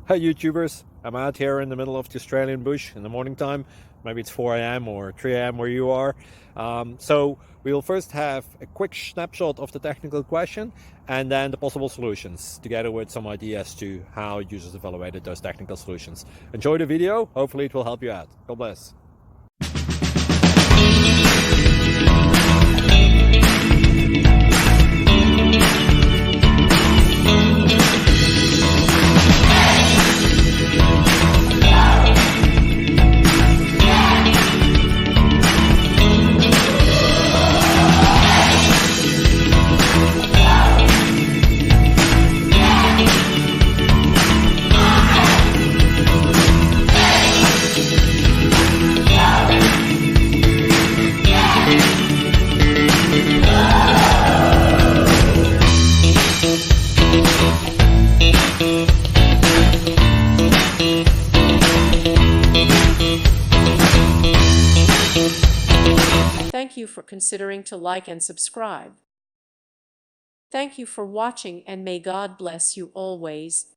Hi YouTubers, I'm out here in the middle of the Australian bush in the morning time. Maybe it's 4 a.m. or 3 a.m. where you are. So we'll first have a quick snapshot of the technical question and then the possible solutions, together with some ideas to how users evaluated those technical solutions. Enjoy the video, hopefully it will help you out. God bless. Thank you for considering to like and subscribe. Thank you for watching, and may God bless you always.